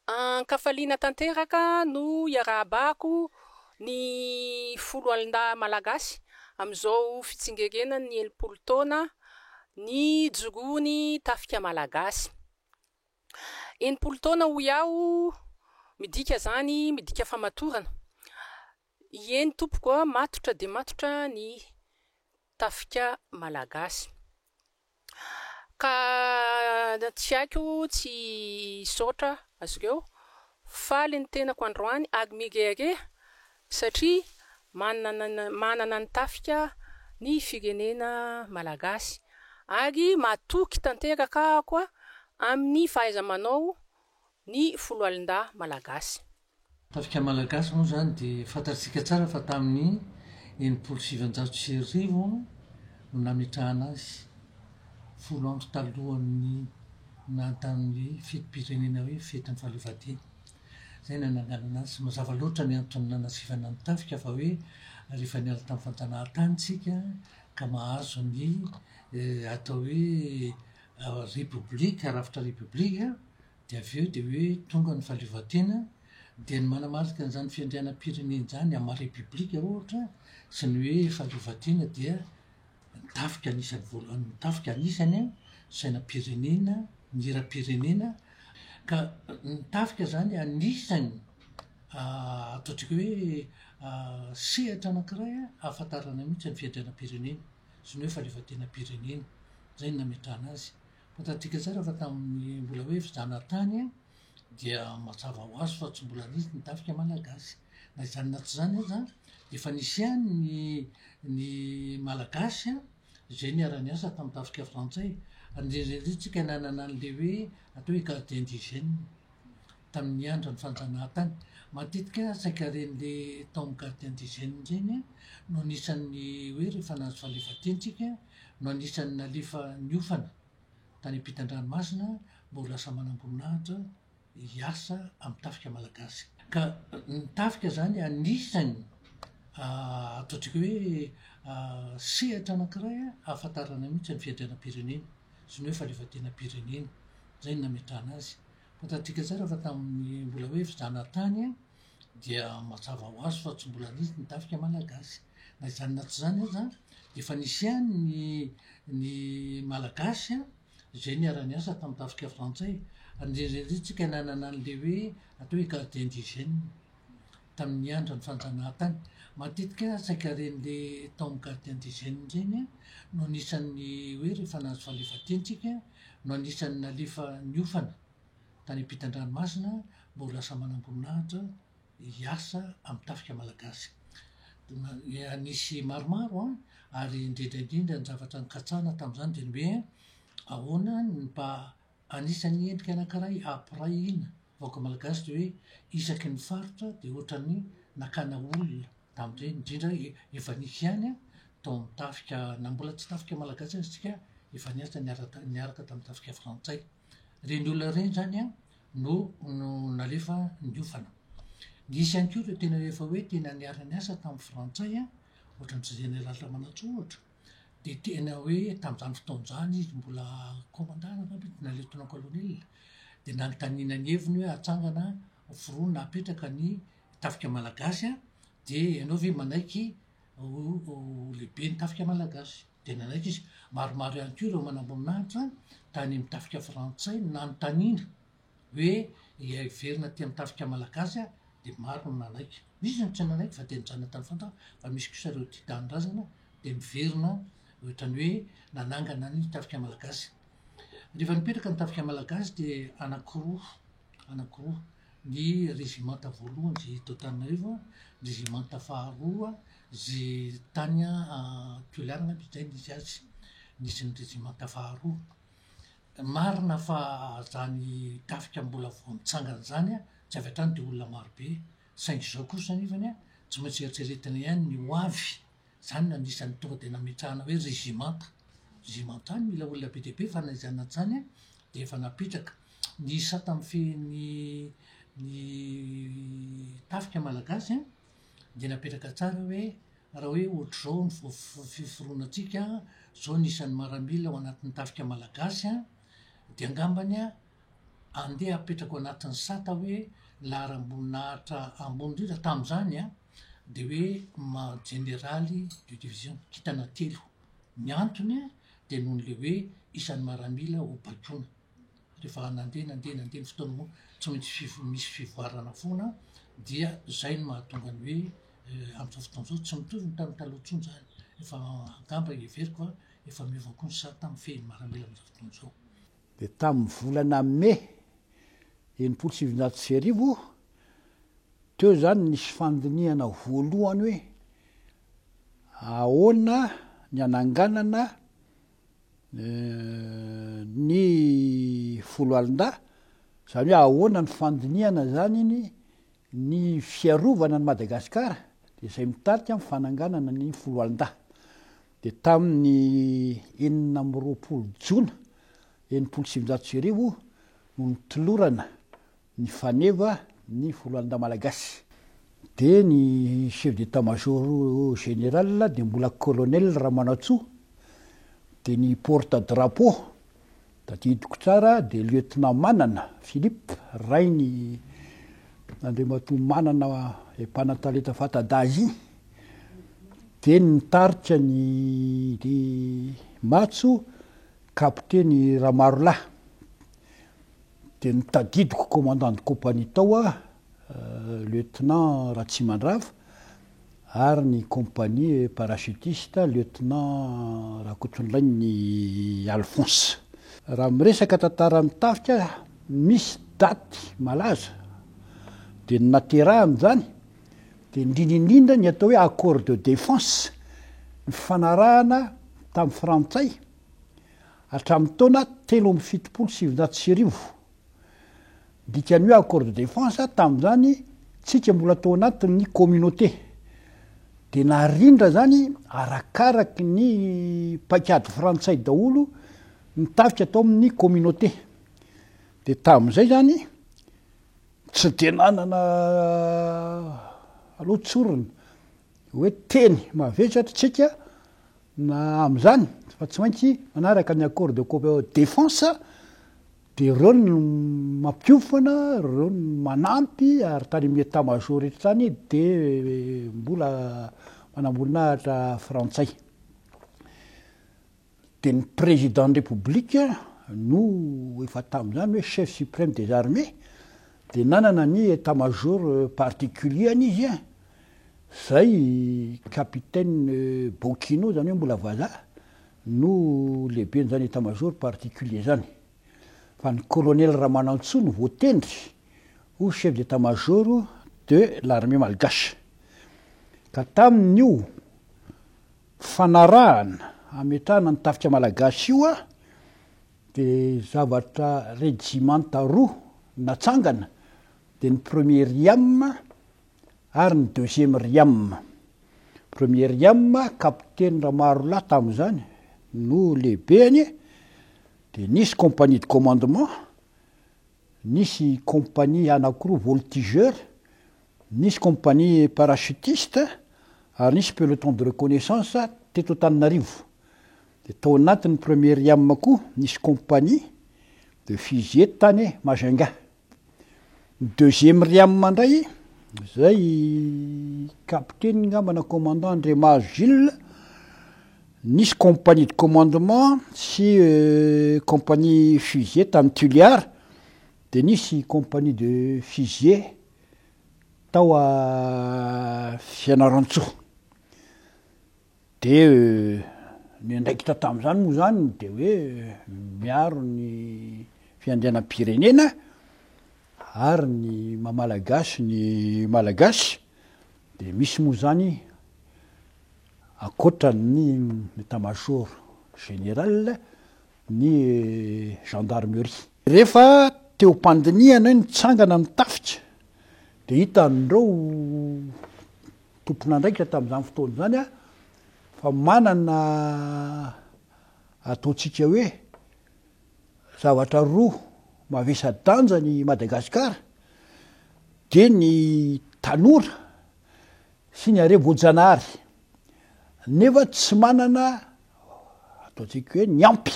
Ankafaliana tanteraka no iarahabako ny folo alin-da malagasy am'izao fitsingerenany ny 60 taona ny jogony tafika malagasy. 60 taona ho iaho midika zany midika famatorana. Eny tompoko matotra de matotra ny tafika malagasy. Ka tsy haiko tsy saotra azokeo faly ny tenako androany ary mirehareha satria manana ny tafika ny firenena malagasy ary matoky tanteraka koa amin'ny fahaiza-manao ny folo alin-da malagasy. Tafika malagasy moa zany de fantatsika tsara fa tamin'ny 1790 no nametrahana azy, folo andro talohan'ny natan'ny fetim-pirenena hoe fetin'ny fahaleovaten̈a. Zay no nananganana azy. Mazava loatra ny antony nanasivana ny tafika fa hoe rehefa niala tamin'ny fanjanahantany tsika ka mahazo ny atao hoe repoblika, rafitra repoblika de avy eo de hoe tonga ny fahaleovaten̈a de ny manamarika an'izany fiandrianam-pirenena zany amin'ny repoblika ohatra sy ny hoe fahaleovaten̈a dia tafika anisany voalohany, tafika anisany sainam-pirenena, ny hiram-pirenena ka ny tafika zany anisany ataontsika hoe sehatra anankiray ahafantarana mihitsy ny fiandrianam-pirenena sy ny hoe fahaleovaten̈am-pirenena. Zay no nametrahana azy. Fantatsika tsara fa tamin'ny mbola hoe fijanahantany dia mazava ho azy fa tsy mbola nisy ny tafika malagasy. Na izany na tsy zany aza efa nisihany ny malagasy zay niara niasa tamin'ny tafika frantsay. Indrindrindrindra tsika nanana an'le hoe atao hoe gardien d'hygiène tamin'ny andron'ny fanjanahantany. Matetika saika ren'le tao amin'ny gardien d'hygiène reny no anisan'ny hoe rehefa nahazo fahaleovaten̈a tsika no anisan'ny nalefa niofana tany ampitan-dranomasina mba ho lasa manam-boninahitra hiasa amin'ny tafika malagasy. Ka ny tafika zany anisany ataontsika hoe sehatra anankiray ahafantarana mihitsy ny fiandrianam-pirenena sy ny hoe fahaleovaten̈am-pirenena. Zay no nametrahana azy. Fantatsika tsara fa tamin'ny mbola hoe fijanahantany dia mazava ho azy fa tsy mbola nisy ny tafika malagasy. Na izany na tsy zany aza efa nisihany ny malagasy zay niara-niasa tamin'ny tafika frantsay. Indrindrindrindra tsika nanana an'le hoe atao hoe gardien d'hygiène tamin'ny andron'ny fanjanahantany. Matetika saika ren'le tao amin'ny gardien d'hygiène reny no anisan'ny hoe rehefa nahazo fahaleovaten̈a tsika no anisan'ny nalefa niofana tany ampitan-dranomasina mba ho lasa manam-boninahitra hiasa amin'ny tafika malagasy. Anisy maromaro ary indrindraindrindra ny zavatra nikatsahana tamin'izany de ny hoe ahoana ny mba anisan'ny endrika anankiray ampirahina vahoaka malagasy de hoe isaky ny faritra de ohatran'ny nakana olona tamin'ireny indrindra efa nisy ihany tao amin'ny tafika na mbola tsy tafika malagasy azy tsika efa niasa niaraka tamin'ny tafika frantsay. Reny olona reny zany no nalefa niofana. Nisy ihany koa ireo tena efa hoe tena niara-niasa tamin'ny frantsay ohatran'y général Ramanantsoa ohatra de tena hoe tamin'izany fotoana zany izy mbola commandant na lieutenant colonel de nanontaniana ny heviny hoe hatsangana firoa na hapetraka ny tafika malagasy de ianao ve manaiky ho lehibe ny tafika malagasy de nanaiky izy. Maromaro ihany ko ireo manam-boninahitra tany amin'ny tafika frantsay nanontaniana hoe hiverina ty amin'ny tafika malagasy de maro no nanaiky. Misy ny tsy nanaiky fa de nijanona tany fantara fa misy kosa reo tia tanindrazana de miverina ohatran'ny hoe nanangana ny tafika malagasy. Rehefa nipetraka ny tafika malagasy de anakiroa ny régimenta voalohany zay eto Antananarivo, régimenta faharoa zay tany Toliara zay nisy azy, nisy ny régimenta faharoa. Marina fa zany tafika mbola vao nitsangana zany tsy avy hatrany de olona marobe saingy zao kosa nefany tsy maintsy eritreretina ihany ny ho avy. Zany no anisan'ny tonga de nametrahana hoe régimenta any mila olona be deabe fa na izany na tsy zany de efa napetraka. Nisa tamin'ny ny tafika malagasy de napetraka tsara hoe raha hoe ohatr'izao ny fiforonatsika zao nisan'ny maramila ao anatin'ny tafika malagasy de angambany andeha apetraka ao anatin'ny sata hoe laharam-boninahitra ambony indrindra tam'izany a de hoe ma-generaly de division kitana telo ny antony a de nohon'le hoe isan'ny maramila ho bakiona rehefa nandeha ny fotoana moa tsy maintsy misy fivoarana foana dia zay no mahatonga ny hoe am'izao fotoana zao tsy mitovy ny tamy talohatsony zany efa angamba everiko a efa miova koa ny sata amy fehiny maramila am'izao fotoana zao. De tamin'ny volana mai 1970 teo zany nisy fandiniana voalohany hoe ahoana ny ananganana ny folo alin-da zany hoe ahoana ny fandiniana zany iny ny fiarovana ny Madagasikara de zay mitarika ny fananganana ny folo alin-da de tamin'ny 20 jona 1970 no nitolorana ny faneva ny folo alin-da malagasy de ny chef d'état-major général de mbola colonel Ramanatsoa de ny porte drapeau da tidiko tsara de lieutenant Manana Philippe rainy Andriamatoa Manana mpanantalenta Fatadazy de nitarika ny matso kapiteny Ramarola de nitadidiko commandant de compagnie tao a lieutenant Ratsimandrava ary ny compagnie parachutiste lieutenant Rakotondrainy Alphonse. Raha miresaka tantara mitafika misy daty malaza de naterahany zany de indrindrindrindra ny atao hoe accord de défense ny fanarahana tamin'ny frantsay hatramin'ny taona 1770. Dikany hoe accord de défense tamin'izany tsika mbola tao anatin'ny communauté de narindra zany arakaraky ny paikady frantsay daholo nitafika atao amin'ny communauté de tamin'izay zany tsy de nanana aloha tsorona hoe teny mavesatra tsika na am'izany fa tsy maintsy manaraka ny accord de défense de reo no mampiofana reo no manampy ary tany amin'ny état-major rehetra tany de mbola manamboninahitra frantsay de ny président de république no efa tamin'izany hoe chef suprême des armées de nanana ny état-major particulier an'izy a zay capitaine Bokino zany hoe mbola vazaha no lehibe n'izany état-major particulier zany fa ny colonel Ramanantsoa no voatendry ho chef d'état-major de l'armée malgasy ka tamin'io fanarahana ametrahana ny tafika malagasy io a de zavatra régimenta roa natsangana de ny premier riam ary ny deuxième riam. Premier riam capitaine Ramarola tamin'izany no lehibeany de nisy compagnie de commandement, nisy compagnie anankiroa voltigeur, nisy compagnie parachutiste ary nisy peloton de reconnaissance teto Antananarivo. De tao anatin'ny premier riam koa nisy compagnie de fusilier tany Majunga. Deuxième riam ndray zay capitaine ngambana commandant André Gilles, nisy compagnie de commandement sy compagnie fusilier tamin'ny Tuliar de nisy compagnie de fusilier tao a Fianarantsoa de ny andraikitra tamin'izany moa zany de hoe miaro ny fiandrianam-pirenena ary ny mamalagasy ny malagasy de misy moa zany akoatra ny état-major général ny gendarmerie. Rehefa teo pandiniana nitsangana mitafika de hitan'ireo tompon'andraikitra tamin'izany fotoana zany a fa manana ataontsika hoe zavatra roa mavesa-danja ny Madagasikara de ny tanora sy ny harem-boajanahary nefa tsy manana ataontsika hoe ny ampy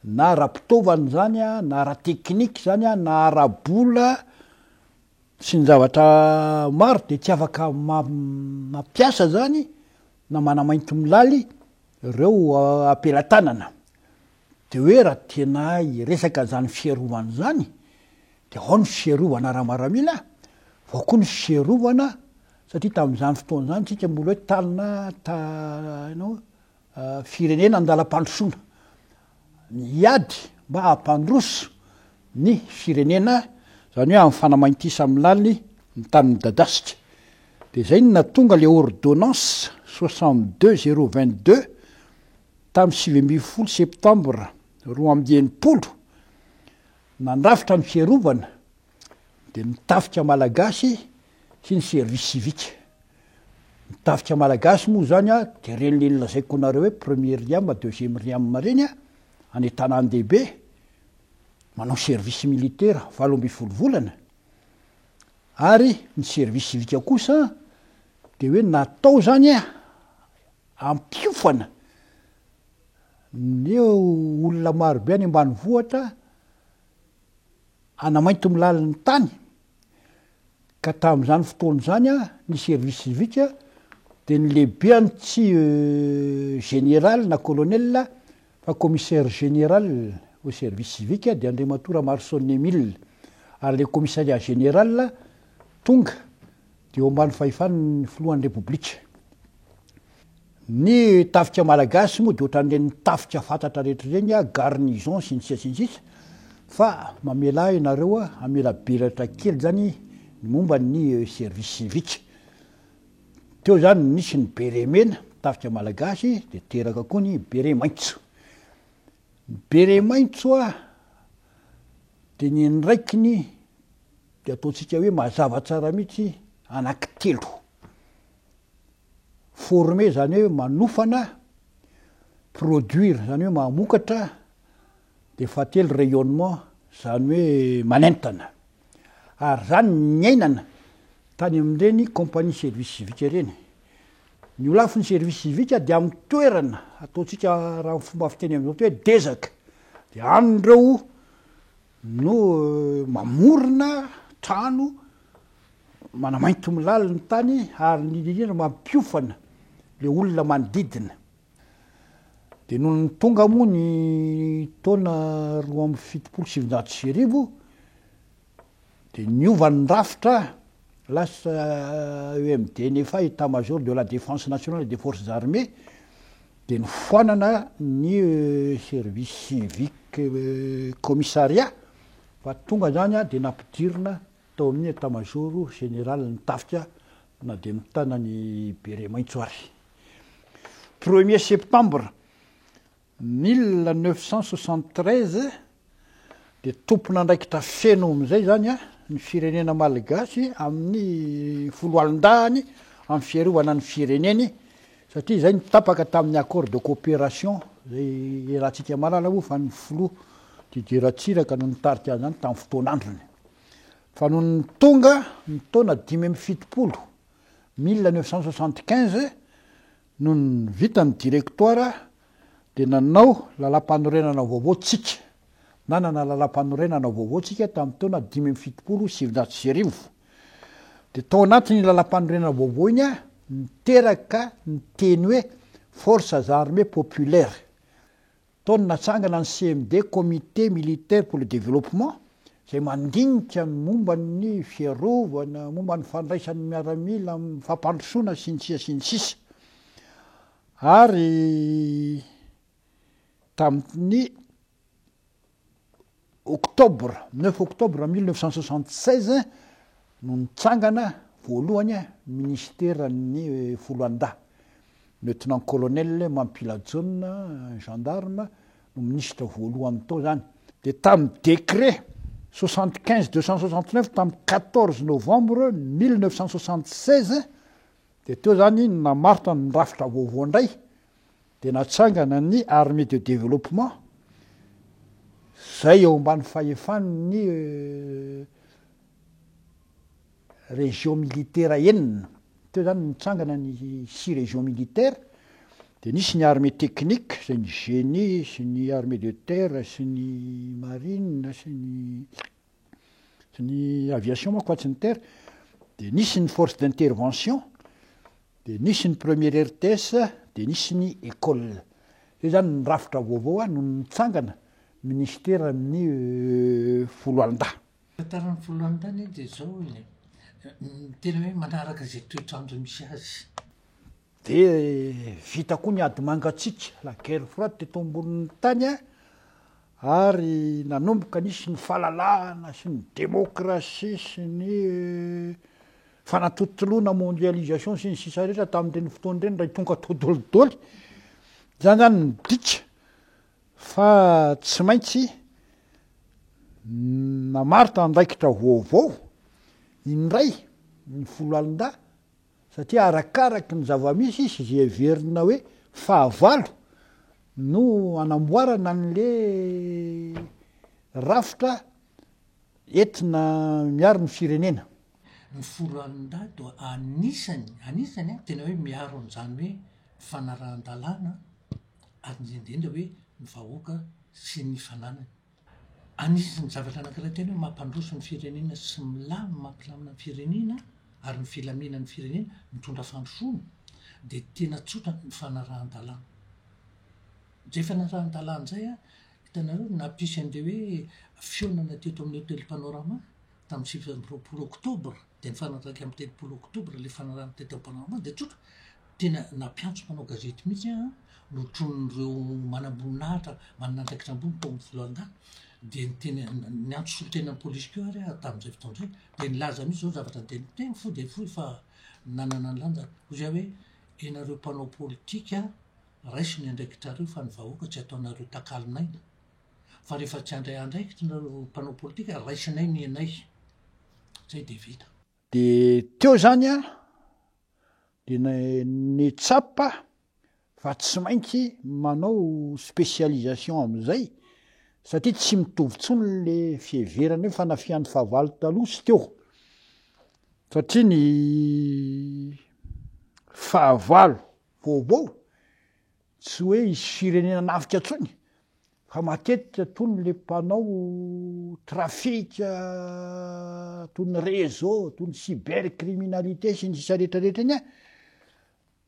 na ara-pitaovana zany a na ara-teknika zany a na ara-bola sy ny zavatra maro de tsy afaka mampiasa zany na manamainty milaly ireo ampelatanana de hoe raha tena iresaka zany fiarovana zany de ao ny fiarovana raha maramila vao koa ny fiarovana satria tamin'izany fotoana zany tsika mbola hoe talina firenena andalam-pandrosoana iady mba hampandroso ny firenena zany hoe amin'ny fanamaintisa am'laly ny tanin'ny dadasika de zay no natonga le ordonnance 62 tamin'ny 7 septembre 2020 nandrafitra ny fiarovana de nitafika malagasy sy ny service civique nitafika malagasy moa zany a de reny le lazaiko anareo hoe premier riam deuxième riam reny a any Tanàn-dehibe manao service militaire 12 volana ary ny service civique kosa de hoe natao zany a ampiofana ny olona marobe any ambanivohitra anamainty milaly ny tany ka tamin'izany fotoana zany a ny service civique de ny lehibe any tsy général na colonel fa commissaire général au service civique de Andriamatora Marson Emile ary le commissariat général tonga de eo ambany fahefany filohan'ny république ny tafika malagasy moa de ohatran'ireny tafika fantatra rehetra reny a garnison sy ny sisa fa mamela ianareo a amela belatra kely zany ny momba ny service civique teo zany nisy ny bere mena tafika malagasy de teraka koa ny bere maitso bere maitso a de ny ndraikiny de ataontsika hoe mazava tsara mihitsy anankitelo formé zany hoe manofana produire zany hoe mamokatra de fahatelo rayonnement zany hoe manentana ary zany nyainana tany amin'ireny compagnie service civique reny ny olafo ny service civique de amin'ny toerana ataontsika raha fomba fiteny amin'izao hoe dezaka de anyreo no mamorona trano manamainty milaly ny tany ary nyrina mampiofana le olona manodidina de noho ny tonga moa ny taona 2017 de niova ny rafitra lasa EMDNFA état-major de la défense nationale et des forces armées de nifoanana ny service civique commissariat fa tonga zany a de nampidirina tao amin'ny état-major général ny tafika na de mitana ny bere maitso ary 1er septembre 1973 de tompona andraikitra feno am'izay zany a ny firenena malagasy amin'ny foloalindahany amin'ny fiarovana ny fireneny satria zay nitapaka tamin'ny accord de coopération zay rahantsika malala moa fa ny filo dideratsiraka no nitarika azy zany tamin'ny fotoan'androny fa noho ny tonga ny taona 570 1975 no ny vitany directoire de nanao lalam-panorenana vaovao tsika nanana lalam-panorenana vaovao tsika tamin'ny taona 570 de tao anatiny lalam-panorenana vaovao iny a niteraka ny teny hoe forces armées populaires taony natsangana ny CMD comité militaire pour le développement zay mandinika ny momba ny fiarovana momba ny fandraisan'ny miaramila amin'ny fampandrosoana sy ny sisa ary tamin'ny octobre 9 octobre 1976 no nitsangana voalohany ministère ny foloandaha lieutenant colonel Mampilajona gendarme no ministre voalohany tao zany de tamin'ny décret 75-269 tamin'ny 14 novembre 1976 de teo zany namaritra ny rafitra vaovao indray de natsangana ny armée de développement zay eo ambany fahefan'ny région militaire enina teo zany nitsangana ny 6 région militaire de nisy ny armée technique zay ny génie sy ny armée de terre sy ny marine sy ny aviation manko tsy ny terre, de nisy ny force d'intervention, de nisy ny première RTS, de nisy ny école. Zay zany ny rafitra vaovao no nitsangana ministera amin'ny folo alin-da. Tantaran'ny folo alin-dany de zao tena hoe manaraka zay toetrandro misy azy. De vita koa ny ady mangatsiaka, la guerre froide teto ambonin'ny tany ary nanomboka nisy ny fahalalahana sy ny démocratie sy ny fanatotoloana mondialisation sy ny sisa rehetra tamin'ireny fotoana ireny raha tonga atao dolidoly. Zany zany midika fa tsy maintsy namaritra andraikitra vaovao indray ny folo alin-da satria arakaraky ny zava-misy sy zay heverina hoe fahavalo no anamboarana an'le rafitra entina miaro ny firenena. Ny folo alin-da do anisany tena hoe miaro an'izany hoe fanarahan-dalàna ary indrindra hoe ny vahoaka sy ny fananany. Anisan'ny zavatra anankiray tena hoe mampandroso ny firenena sy mampilamina ny firenena ary ny filaminan'ny firenena mitondra fandrosoana de tena tsotra ny fanarahan-dalàna. Zay fanarahan-dalàna zay hitanareo nampisy an'le hoe fionana teto amin'ny hôtel Panorama tamin'ny 20 oktobra de ny fanaraika amin'ny telopolo oktobra le fanarahana teto Panorama de tsotra tena nampiantso manao gazety mihitsy no tron'ireo manamboninahitra manana andraikitra ambony tao amin'ny folo alin-da de tena ny antso solontenan'ny polisy keo ary tamin'izay fotoana zay de nilaza mihitsy zao zavatra ny tena fo de foy fa nanana ny lanja ozay hoe ianareo mpanao politika raisy ny andraikitrareo fa ny vahoaka tsy ataonareo takalinaina fa rehefa tsy andray andraikitra nareo mpanao politika raisinay ny anay zay de vita. De teo zany de ny tsapa fa tsy maintsy manao spécialisation am'izay satria tsy mitovy tsony le fiheverana hoe fanafian'ny fahavalo taloha sy teo satria ny fahavalo vaovao tsy hoe isy firenena nafika tsony fa matetika tony le mpanao trafika toy ny réseau toy ny cybercriminalité sy ny sisa rehetrarehetra iny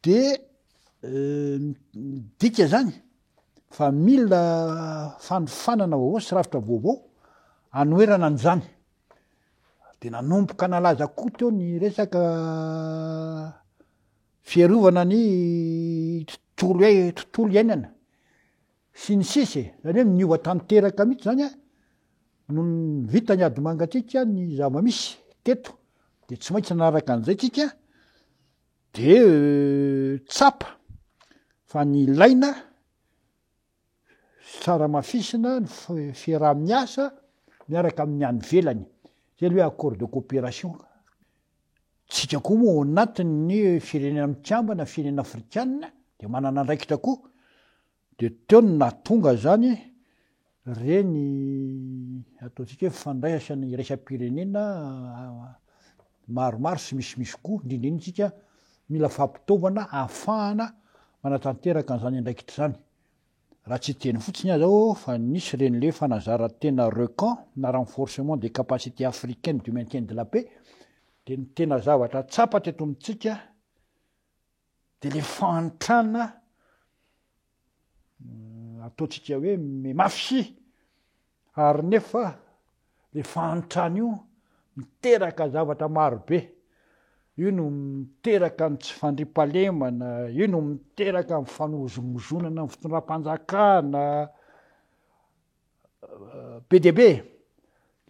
de dika zany fa mila fanofanana vaovao sy rafitra vaovao anoerana an'izany de nanomboka nalaza koa teo ny resaka fiarovana ny tontolo iainana sy ny sisy zany hoe niova tanteraka mihitsy zany no ny vita ny ady mangatsika ny zava-misy teto de tsy maintsy nanaraka an'izay tsika de tsapa fa ny ilaina tsara mafisina ny fiaraha-miasa miaraka amin'ny any velany zay hoe accord de coopération. Tsika koa moa ao anatin'ny firenena mitsambana firenena afrikanina de manana andraikitra koa de teo no natonga zany reny ataontsika hoe fifandraisana iraisam-pirenena maromaro sy misimisy koa indrindriny tsika mila fampitaovana ahafahana manatanteraka an'izany andraikitra zany. Raha tsy teny fotsiny ahy zao fa nisy reny le fanazarantena RECAN na renforcement des capacités africaines du maintien de la paix de ny tena zavatra tsapa teto amitsika de le fantrana ataontsika hoe mafy ary nefa le fantrana io miteraka zavatra marobe, io no miteraka ny tsy fandriampahalemana, io no miteraka ny fanozomozonana ny fitondram-panjakana be de be.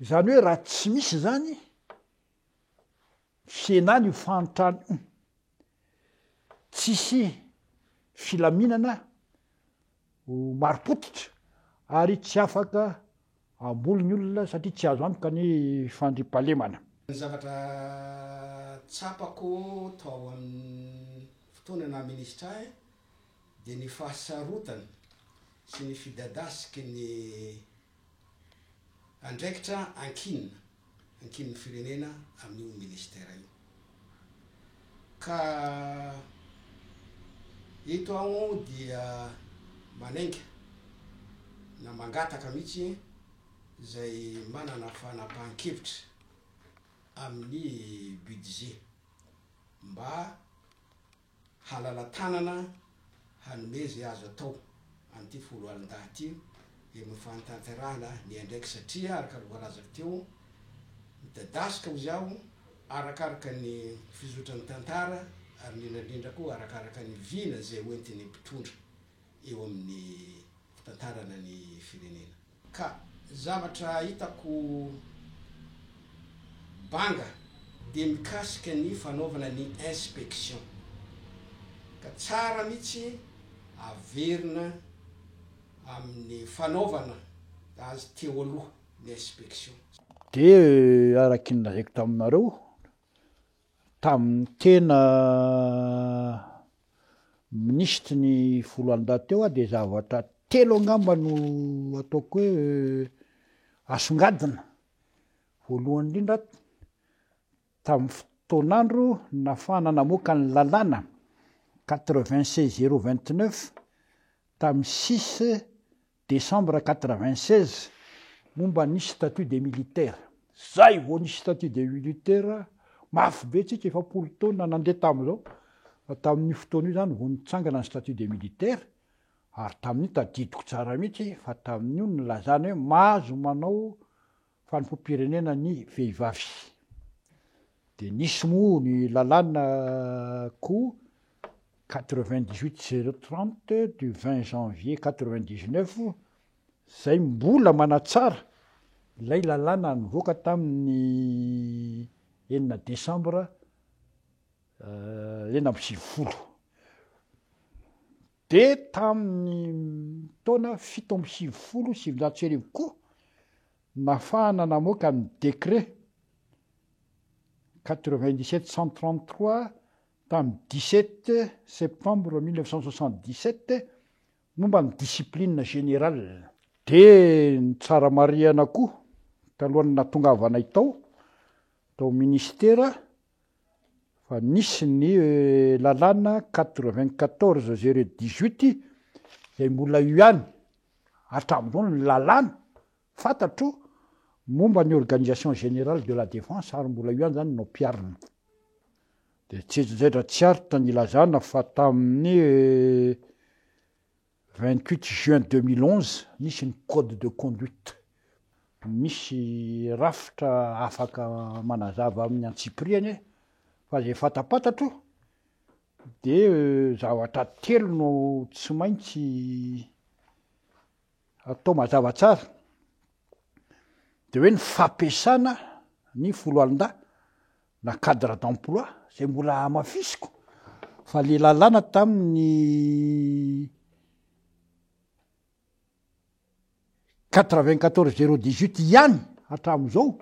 Zany hoe raha tsy misy zany fienany io fantrana io tsisy filaminana marim-potitra ary tsy afaka ambolo ny olona satria tsy azo antoka ny fandriampahalemana. Ny zavatra tsapako tao amin'ny fotoana na minisitra de ny fahasarotana sy ny fidadasiky ny andraikitra ankin'ny firenena amin'io ministera io ka ito ao dia manenga na mangataka mihitsy zay manana fanapahan-kevitra amin'ny budget mba halalatanana hanome zay azo atao an'ity folo alin-dahy ty mifanitanterahana ny andraiky satria araka voalazako teo midadasika ozy aho arakaraka ny fizotrany tantara ary indrindrandrindra koa arakaraka ny vina zay hoentiny mpitondra eo amin'ny fitantarana ny firenena. Ka zavatra hitako banga de mikasika ny fanaovana ny inspection ka tsara mihitsy averina amin'ny fanaovana azy teo aloha ny inspection. De araky ny lazaiko taminareo tamin'ny tena ministry ny folo alin-dahy teo de zavatra telo angamba no ataoko hoe asongadina. Voalohany indrindra tamin'ny fotoanandro nafana namoaka ny lalàna 96 029 tamin'ny 6 décembre 96 momba nisy statut des militaires. Zay vao nisy statut des militaires mafy be tsika efa polo taona nandeha tamin'izao tamin'ny fotoana io zany vao nitsangana ny statut des militaires ary tamin'io tadidiko tsara mihitsy fa tamin'io nylazana hoe mahazo manao fanimpom-pirenena ny vehivavy. De nisy moa ny lalàna ko 98 030 du 20 janvier 99 zay mbola manatsara ilay lalàna nivoaka tamin'ny 9 décembre 2010. De tamin'ny taona 7 7 koa nafahana namoaka ny décret 97 133 tamin'ny 17 septembre 1977 momba ny discipline générale. De ny tsara-mariana koa talohan'ny natongavanay tao ministera fa nisy ny lalàna 94 018 zay mbola io ihany hatramin'izao ny lalàna fantatro momba ny organisation générale de la défense ary mbola io ihany zany no mpiarina. De tsejajedra tsy aritra ny lazana fa tamin'ny 28 juin 2011 nisy ny code de conduite. Misy rafitra afaka manazava amin'ny antsipriany fa zay fatapatatro de zavatra telo no tsy maintsy atao mazava tsara. De hoe ny fampiasana ny folo alin-dahy na cadre d'emploi zay mbola mafisiko fa le lalàna tamin'ny 94 018 ihany hatramin'izao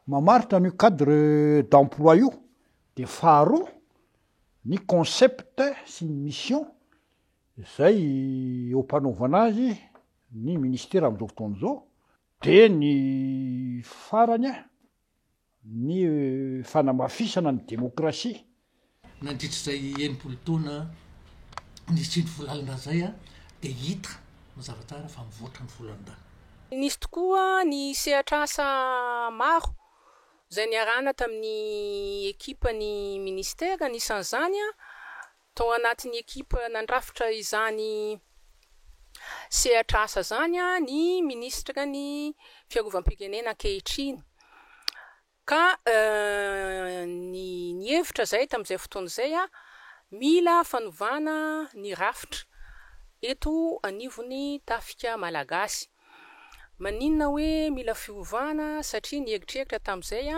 mamaritra ny cadre d'emploi io. De faharoa ny concept sy ny mission zay eo mpanaovana azy ny ministera amin'izao fotoana zao. De ny farany ny fanamafisana ny demokrasia. Nandritra zay enimpolo taona nisy ny folo alin-dahy zay de hita mazava tsara fa mivoatra ny folo alin-dahy. Nisy tokoa ny sehatra asa maro zay niarana tamin'ny ekipa ny ministera nisan'izany tao anatin'ny ekipa nandrafitra izany sehatra asa zany ny ministra ny fiarovam-pirenena ankehitriny. Ka ny hevitra zay tamin'izay fotoana zay mila fanovana ny rafitra eto anivony tafika malagasy. Maninona hoe mila fiovana satria ny eritreritra tamin'izay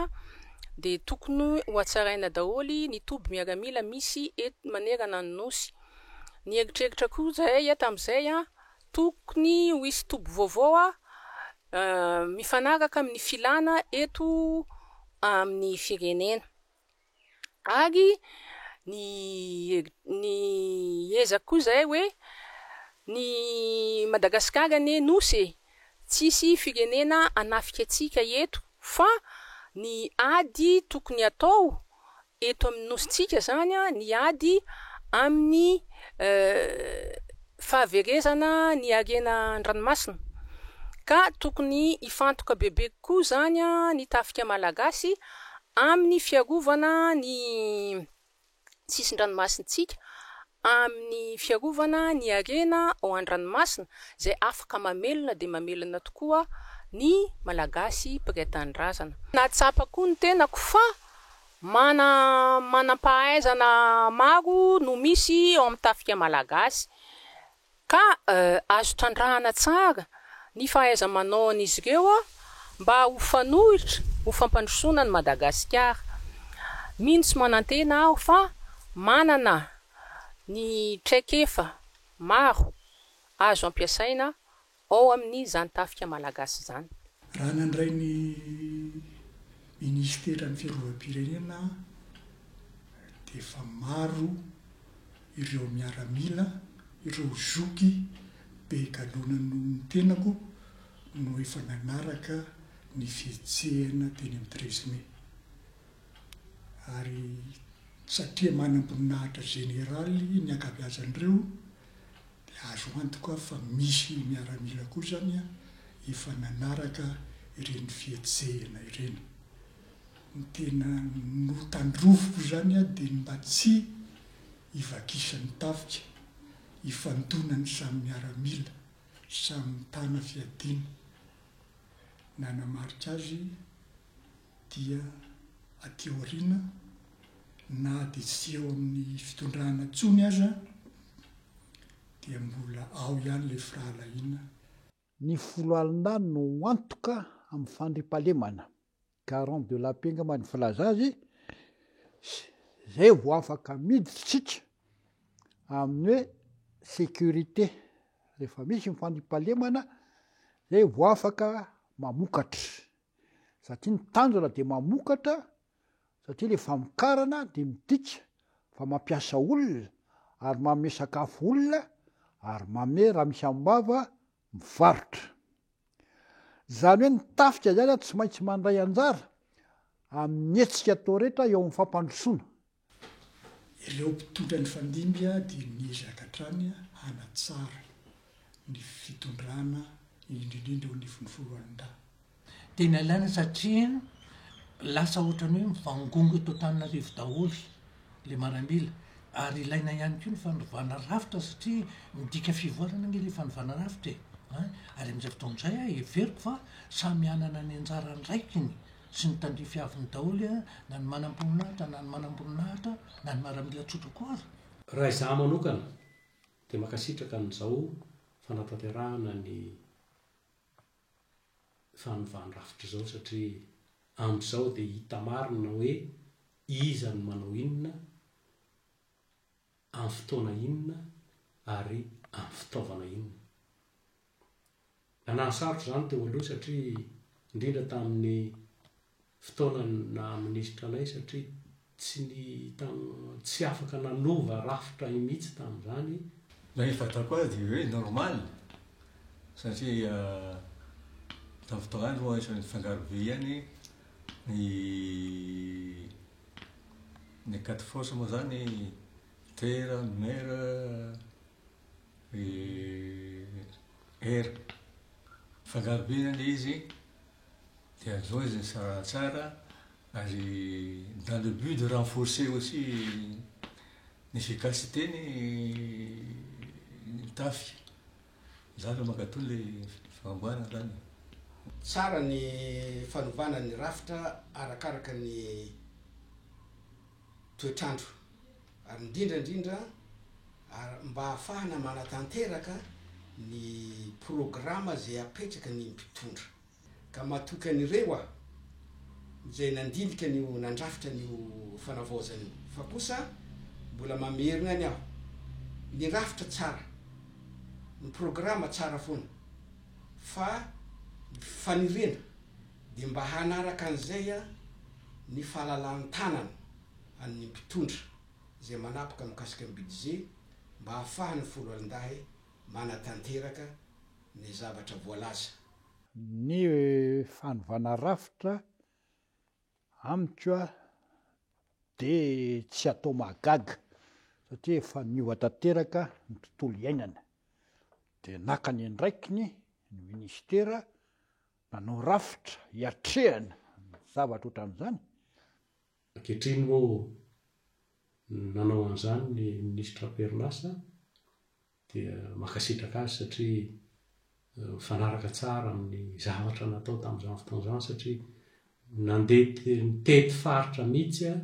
de tokony ho atsaraina daholy ny toby miaramila misy manerana ny nosy. Ny eritreritra koa zay tamin'izay tokony ho isy toby vaovao mifanaraka amin'ny filana eto amin'ny firenena. Ary ny ezaka koa zay hoe ny Madagasikara ne nosy tsisy firenena anafika atsika eto fa ny ady tokony atao eto amin'ny nositsika zany ny ady amin'ny fahaverezana ny arena an-dranomasina. Ka tokony ifantoka bebe koa zany ny tafika malagasy amin'ny fiarovana ny sisin-dranomasintsika, amin'ny fiarovana ny arena ao an-dranomasina zay afaka mamelona de mamelona tokoa ny malagasy mpiray-tanindrazana. Natsapa koa ny tenako fa manam-pahaizana maro no misy ao amin'ny tafika malagasy ka azo tandrahana tsara ny fahaiza-manaon'izy ireo mba ho fanohitra ho fampandrosoana ny Madagasikara. Mino sy manantena aho fa manana ny traikefa maro azo ampiasaina ao amin'izany tafika malagasy zany. Raha nandray ny ministeran'ny fiarovam-pirenena dia efa maro ireo miaramila, ireo zoky be galona no tenako no efa nanaraka ny fietsehana teny amin'ny 13 Mai. Ary satria manam-boninahitra generaly ny ankabeazan'ireo dia azo antoka fa misy miaramila koa zany efa nanaraka ireny fietsehana ireny. Ny tena notandrovoko zany dia mba tsy ivakisan'ny tafika, ifandonany samy miaramila, samy tana fiadiana. Nanamarika azy dia aty aoriana na dia tsy eo amin'ny fitondrana tsony aza dia mbola ao ihany le firahalahiana. Ny folo alina no antoka amin'ny fandriampahalemana, garant de la paix angamba ny filaza azy, zay vao afaka miditsika amin'ny hoe sécurité. Rehefa misy ny fandriampahalemana zay vao afaka mamokatra, satria ny tanjona dia mamokatra, satria le famokarana dia midika fa mampiasa olona ary manome sakafo olona ary manome raha misy ambava mivarotra. Zany hoe ny tafika zany tsy maintsy mandray anjara amin'ny hetsika atao rehetra eo amin'ny fampandrosoana. Ireo mpitondra ny fandimby dia niezaka hatrany hanatsara ny fitondrana indrindrindra eo anivon'ny folo alina. Tena ilaina satria lasa ohatrany hoe mivangongo eto Antananarivo daholo le maramila, ary ilaina ihany koa ny fandrovana rafitra satria midika fivoarana nge le fandrovana rafitra ary amin'izay fotoan'izay everiko fa samy anana ny anjarany raikiny sy ny tandrifiaviny daholo na ny manam-poninahitra na ny manam-boninahitra na ny maramila tsotra koa ary. Raha izaho manokana dia makasitraka n'izao fanatanterahana ny fanovana rafitra izao satria amin'izao dia hita marina hoe iza no manao inona amin'ny fotoana inona ary amin'ny fitaovana inona. Nasarotra zany teo aloha satria indrindra tamin'ny fotoana minisitra anay satria tsy afaka nanova rafitra mihitsy tamin'izany. Raha ny fatako azy dia hoe normal satria tamin'ny fotoana roa isan'ny fangaro be ihany ny 4 force moa zany terre, mer, air. Fangaro be zany izy dia zao izy tsaratsara ary dans le but de renforcer aussi l'efficacité ny tafika. Zany no mankatony le fanamboarana zany. Tsara ny fanovana ny rafitra arakaraka ny toetrandro ary indrindrandrindra mba ahafahana manatanteraka ny programa zay apetraka ny mpitondra ka matoka an'ireo zay nandilika nio nandrafitra nio fanavaozany fa kosa mbola mamerina any aho ny rafitra tsara, ny programa tsara foana fa fanirena dia mba hanaraka an'izay ny fahalalan'ny tanana amin'ny mpitondra zay manapaka mikasika amin'ny budget mba ahafahany folo alindahy manatanteraka ny zavatra voalaza. Ny fanovana rafitra amiko dia tsy atao mahagaga satria efa niova tanteraka ny tontolo iainana de naka ny andraikiny ny ministera nanao rafitra hiatrehana zavatra ohatran'izany. Ankehitriny moa nanao an'izany ny ministra Perinasa dia makasitraka azy satria mifanaraka tsara amin'ny zavatra natao tamin'izany fotoan'izany satria nandeha nitety faritra mihitsy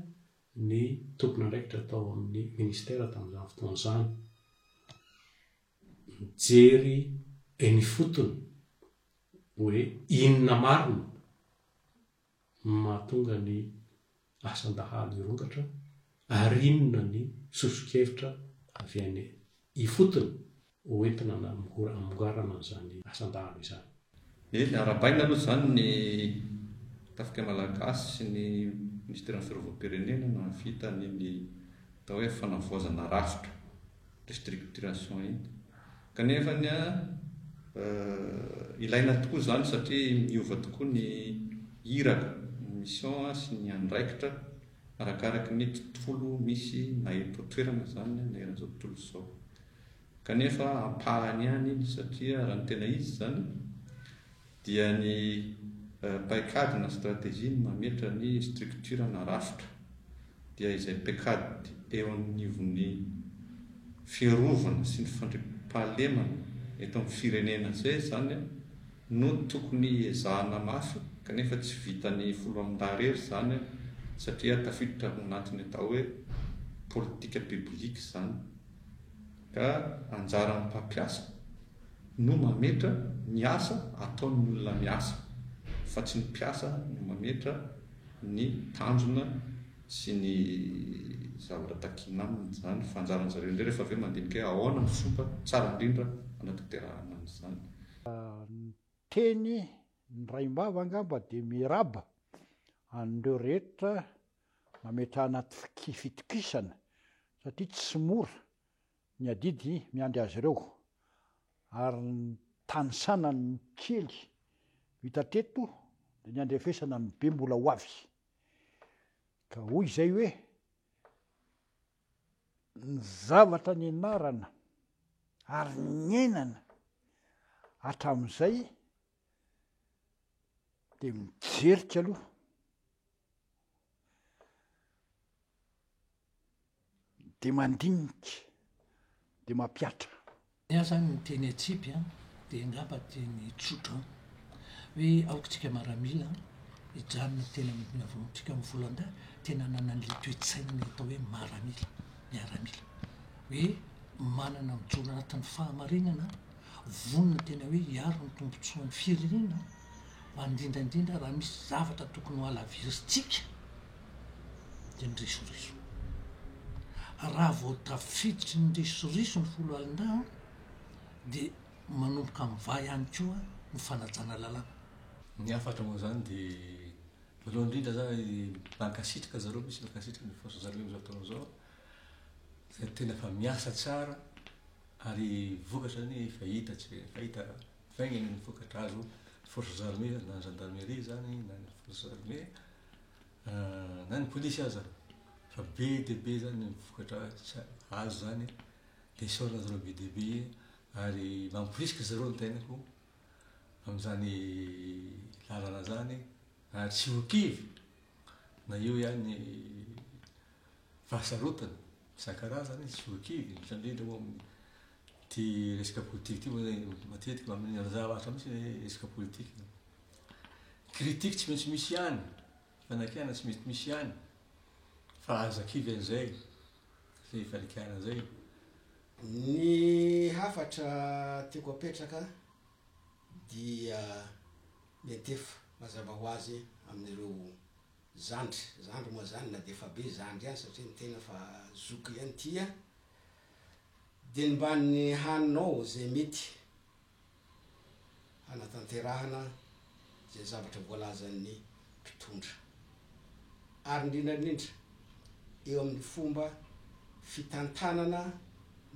ny tompon'andraikitra tao amin'ny ministera tamin'izany fotoan'izany. Mijery eny fotony hoe inona marina mahatonga ny asan-dahalo irongatra ary inona ny sosokevitra avy any ifotony hoentina amgoarana an'izany asan-dahalo izany. Eny arabaina aloha zany ny tafika malagasy sy ny ministeran'ny fiarovam-pirenena nahavita ny atao hoe fanavoazana rafitra restructuration iny kanefa ny ilaina tokoa zany satria miova tokoa ny iraka mission sy ny andraikitra arakaraky ny tontolo misy na eto toerana zany na eran'izao tontolo zao kanefa ampahany ihany satria raha ny tena izy zany dia ny paikady na stratégie ny mametra ny structure na rafitra dia izay paikady eo anivon'ny fiarovana sy ny fandrimpahalemana eto amin'ny firenena zay zany no tokony ezahana mafy kanefa tsy vitany folo amin-darery zany satria tafiditra anatiny atao hoe politika publique zany ka anjaran'ny mpampiasa no mametra ny asa ataon'ny olona miasa fa tsy ny mpiasa no mametra ny tanjona sy ny zavatra takina aminy zany fanjaran'ny zareo indray rehefa aveo mandinika hoe ahoana misopa tsara indrindra anatanterahana an'izany. Teny ny raimbava angamba de miraba an'ireo rehetra mametra anaty fitokisana satria tsy mora ny adidy miandry azy ireo ary ny tanisanany kely vita teto de ny andrefesana ny be mbola ho avy ka hoy izay hoe ny zavatra ny anarana ary ny enana hatramin'izay de mijerika aloha de mandinika de mampiatra. Ia zany ny teny atsipy de ngamba teny tsotra hoe aokatsika maramila hijanona tena tsika amin'ny volan-da tena nanany le toe-tsainany atao hoe maramila miaramila hoe manana mijoro anatin'ny fahamarinana vonona tena hoe hiaro ny tombotsoan'ny firenena fa indrindraindrindra raha misy zavatra tokony ho alavirintsika de ny risoriso raha vao tafiditry ny risoriso ny folo alin-da de manomboka mivay ihany koa ny fanajana lalàna. Ny afatra moa zany de voalohany indrindra zany mankasitraka zareo misy mankasitraka ny force zareo zao taona zao zay tena fa miasa tsara ary vokatra ny fahita faingany ny vokatra azo forces armées na ny gendarmerie zany na ny forces armées na ny polisy aza fa be de be zany ny vokatra azo zany de saona zareo be de be ary mampirisika zareo ny tenako amin'izany lalana zany ary tsy hokivy na eo ihany fahasarotana isan-karazany tsy hokivy indrindra moa ty resaka politika ty moa zay matetika amin'ny zavatra misy resaka politika critique tsy maintsy misy ihany fanakihana tsy mety misy ihany fa azakivy an'izay zay fanakihana zay. Ny hafatra tiako apetraka dia mety efa mazava ho azy amin'ireo zandry moa zany na de fa be zandry ihany satria ny tena fa zoky ihany tia de ny mban'ny haninao zay mety hanatanterahana zay zavatra voalazan'ny mpitondra ary indrindrandrindra eo amin'ny fomba fitantanana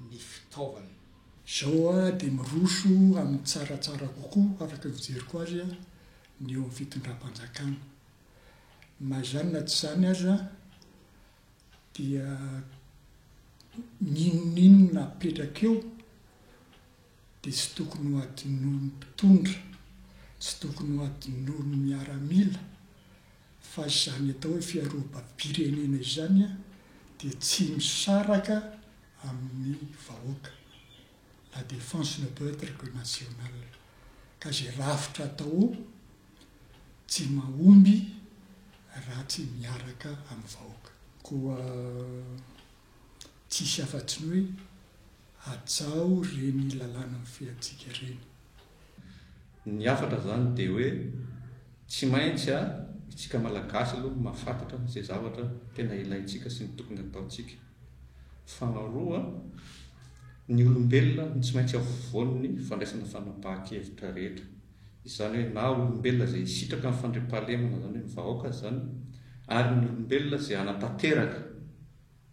ny fitaovana zao de miroso amin'ny tsaratsara kokoa afaka fijeriko azy ny eo amin'ny fitondram-panjakana mazany na tsy zany aza dia ninonino napetraka eo dia tsy tokony ho adinono ny mpitondra, tsy tokony ho adinono ny miaramila, fa zany atao hoe fiarovam-pirenena izany a dia tsy misaraka amin'ny vahoaka. La défense ne peut être que nationale. Ka zay rafitra atao tsy mahomby raha tsy miaraka amin'ny vahoaka. Koa tsisy afa-tsy ny hoe atsao reny lalàna ny feantsika reny. Ny afatra zany dia hoe tsy maintsy itsika malagasy aloha mahafantatra zay zavatra tena ilaintsika sy ny tokony ataontsika. Faharoa, ny olombelona no tsy maintsy avovoan'ny fandraisana fanapahan-kevitra rehetra. Izany hoe na olombelona zay sitraka amin'ny fandriampahalemana zany hoe ny vahoaka zany, ary ny olombelona zay anatanteraka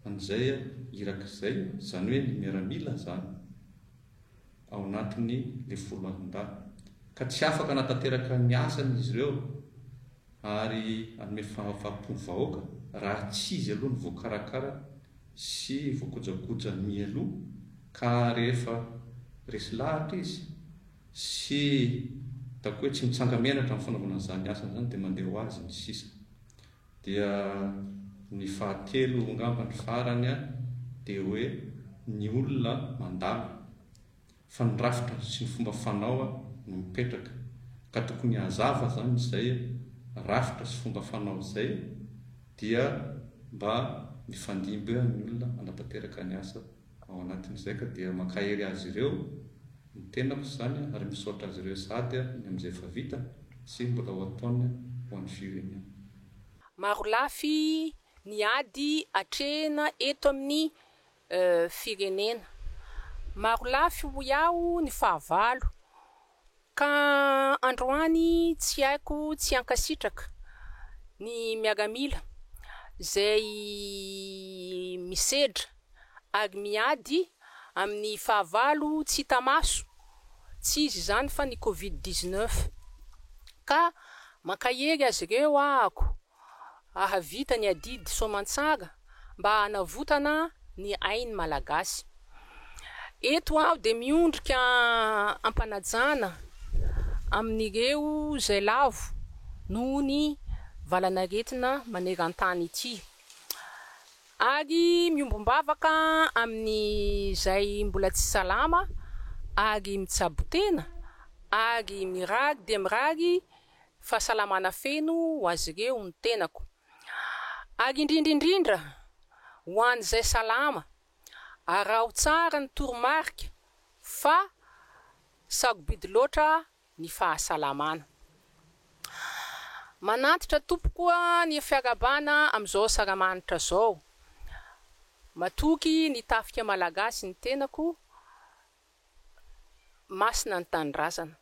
an'izay irak'izay, zany hoe ny miaramila zany ao anatin'ny le foloalindahy, ka tsy afaka anatanteraka ny asany izy ireo ary anome fahafapo ny vahoaka raha tsy izy aloha ny voakarakara sy voakojakoja mialoha, ka rehefa resy lahatra izy sy tako hoe tsy mitsanga mianatra amin'ny fanaovana an'izany asany zany dia mandeha ho azy ny sisa. Dia ny fahatelo angamba ny farany dia hoe ny olona mandala, fa ny rafitra sy ny fomba fanao no mipetraka, ka tokony hazava zany izay rafitra sy fomba fanao izay dia mba mifandimby ny olona anatanteraka ny asa ao anatin'izay. Ka dia makahery azy ireo ny tenako zany ary misaotra azy ireo sady ny amin'izay efa vita sy mbola ho ataony ho an'ny firenena. Maro lafy ny ady atrehina eto amin'ny firenena. Maro lafy ho iaho ny fahavalo, ka androany tsy haiko tsy hankasitraka ny miaramila zay misedra ary miady amin'ny fahavalo tsy hita maso, tsy izy zany fa ny Covid-19. Ka makahery azy ireo ahako ahavita ny adidy soamantsara mba hanavotana ny ainy malagasy. Eto aho dia miondrika ampanajana amin'ireo zay lavo noho ny valanaretina maneran-tany ity, ary miombombavaka amin'ny zay mbola tsy salama, ary mitsabo-tena, ary mirary dia mirary fahasalamana feno ho azy ireo ny tenako. Ary indrindraindrindra ho an'izay salama, araho tsara ny toromarika fa sarobidy loatra ny fahasalamana. Manantitra tompokoa ny fiarabana amin'izao saramanitra zao. Matoky ny tafika malagasy ny tenako, masina ny tanindrazana.